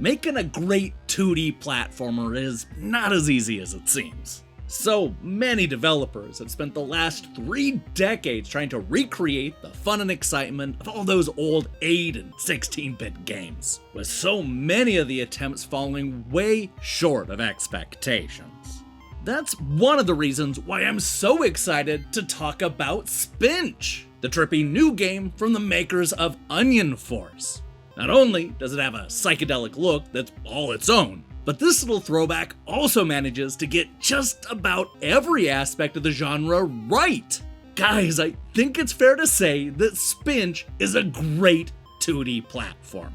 Making a great 2D platformer is not as easy as it seems. So many developers have spent the last 3 decades trying to recreate the fun and excitement of all those old 8 and 16-bit games, with so many of the attempts falling way short of expectations. That's one of the reasons why I'm so excited to talk about Spinch, the trippy new game from the makers of Onion Force. Not only does it have a psychedelic look that's all its own, but this little throwback also manages to get just about every aspect of the genre right. Guys, I think it's fair to say that Spinch is a great 2D platformer.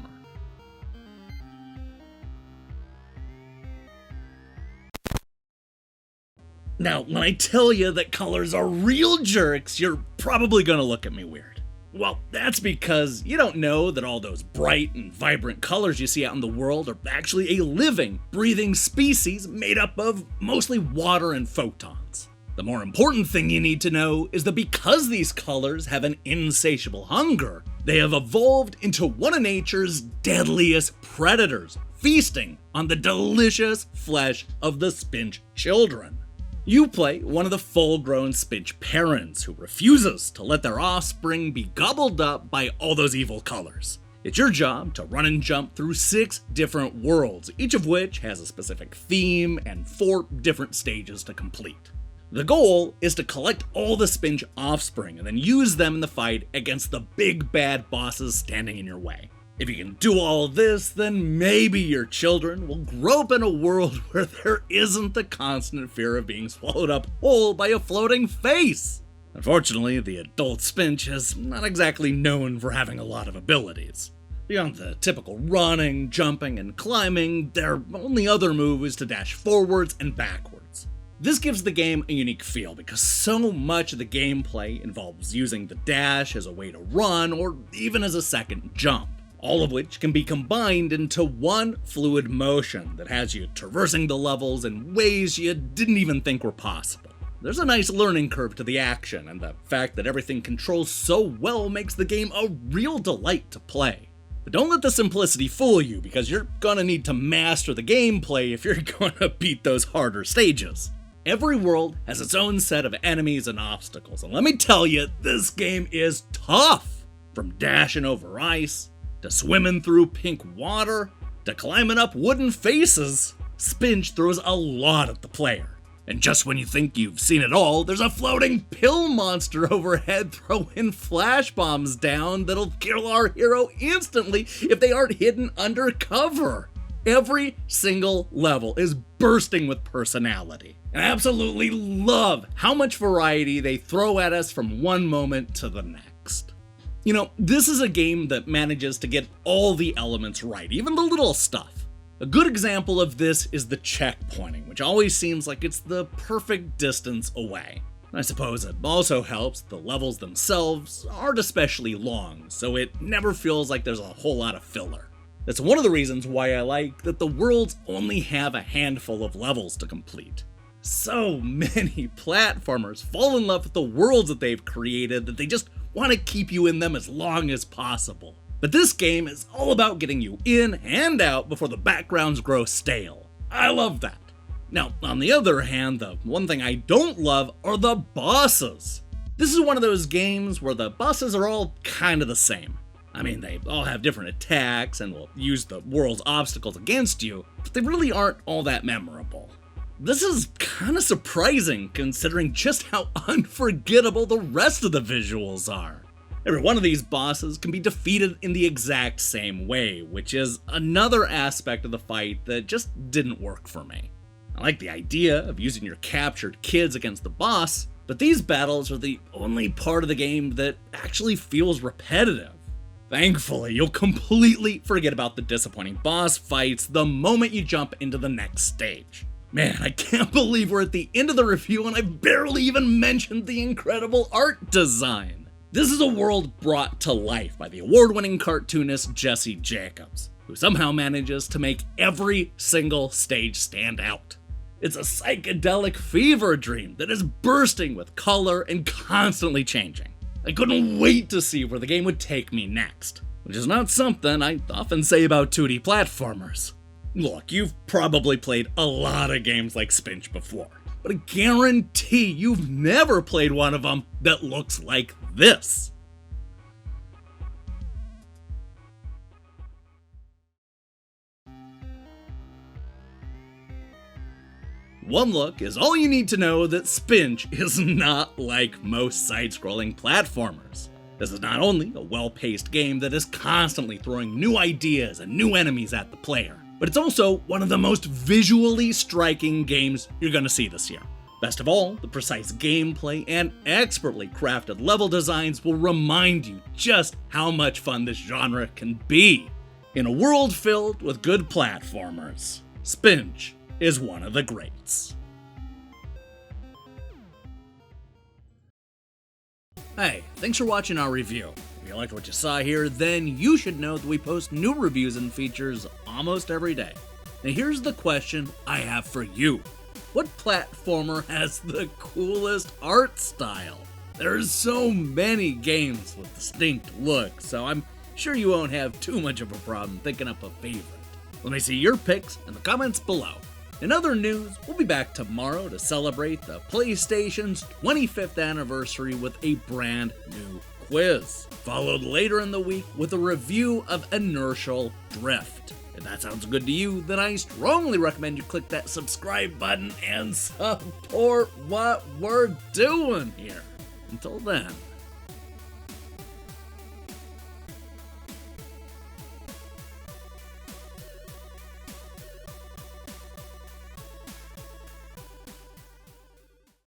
Now, when I tell you that colors are real jerks, you're probably gonna look at me weird. Well, that's because you don't know that all those bright and vibrant colors you see out in the world are actually a living, breathing species made up of mostly water and photons. The more important thing you need to know is that because these colors have an insatiable hunger, they have evolved into one of nature's deadliest predators, feasting on the delicious flesh of the Spinch children. You play one of the full-grown Spinch parents who refuses to let their offspring be gobbled up by all those evil colors. It's your job to run and jump through 6 different worlds, each of which has a specific theme and 4 different stages to complete. The goal is to collect all the Spinch offspring and then use them in the fight against the big bad bosses standing in your way. If you can do all of this, then maybe your children will grow up in a world where there isn't the constant fear of being swallowed up whole by a floating face. Unfortunately, the adult Spinch is not exactly known for having a lot of abilities. Beyond the typical running, jumping, and climbing, their only other move is to dash forwards and backwards. This gives the game a unique feel because so much of the gameplay involves using the dash as a way to run or even as a second jump. All of which can be combined into one fluid motion that has you traversing the levels in ways you didn't even think were possible. There's a nice learning curve to the action, and the fact that everything controls so well makes the game a real delight to play. But don't let the simplicity fool you, because you're gonna need to master the gameplay if you're gonna beat those harder stages. Every world has its own set of enemies and obstacles, and let me tell you, this game is tough! From dashing over ice, to swimming through pink water, to climbing up wooden faces, Spinch throws a lot at the player. And just when you think you've seen it all, there's a floating pill monster overhead throwing flash bombs down that'll kill our hero instantly if they aren't hidden under cover. Every single level is bursting with personality. And I absolutely love how much variety they throw at us from one moment to the next. You know, this is a game that manages to get all the elements right, even the little stuff. A good example of this is the checkpointing, which always seems like it's the perfect distance away. I suppose it also helps the levels themselves aren't especially long, so it never feels like there's a whole lot of filler. That's one of the reasons why I like that the worlds only have a handful of levels to complete. So many platformers fall in love with the worlds that they've created that they just want to keep you in them as long as possible. But this game is all about getting you in and out before the backgrounds grow stale. I love that. Now, on the other hand, the one thing I don't love are the bosses. This is one of those games where the bosses are all kind of the same. I mean, they all have different attacks and will use the world's obstacles against you, but they really aren't all that memorable. This is kind of surprising considering just how unforgettable the rest of the visuals are. Every one of these bosses can be defeated in the exact same way, which is another aspect of the fight that just didn't work for me. I like the idea of using your captured kids against the boss, but these battles are the only part of the game that actually feels repetitive. Thankfully, you'll completely forget about the disappointing boss fights the moment you jump into the next stage. Man, I can't believe we're at the end of the review and I've barely even mentioned the incredible art design. This is a world brought to life by the award-winning cartoonist Jesse Jacobs, who somehow manages to make every single stage stand out. It's a psychedelic fever dream that is bursting with color and constantly changing. I couldn't wait to see where the game would take me next. which is not something I often say about 2D platformers. Look, you've probably played a lot of games like Spinch before, but I guarantee you've never played one of them that looks like this. One look is all you need to know that Spinch is not like most side-scrolling platformers. This is not only a well-paced game that is constantly throwing new ideas and new enemies at the player, but it's also one of the most visually striking games you're gonna see this year. Best of all, the precise gameplay and expertly crafted level designs will remind you just how much fun this genre can be. In a world filled with good platformers, Spinch is one of the greats. Hey, thanks for watching our review. If you liked what you saw here, then you should know that we post new reviews and features almost every day. Now here's the question I have for you. What platformer has the coolest art style? There's so many games with distinct looks, so I'm sure you won't have too much of a problem thinking up a favorite. Let me see your picks in the comments below. In other news, we'll be back tomorrow to celebrate the PlayStation's 25th anniversary with a brand new quiz, followed later in the week with a review of Inertial Drift. If that sounds good to you, then I strongly recommend you click that subscribe button and support what we're doing here. Until then,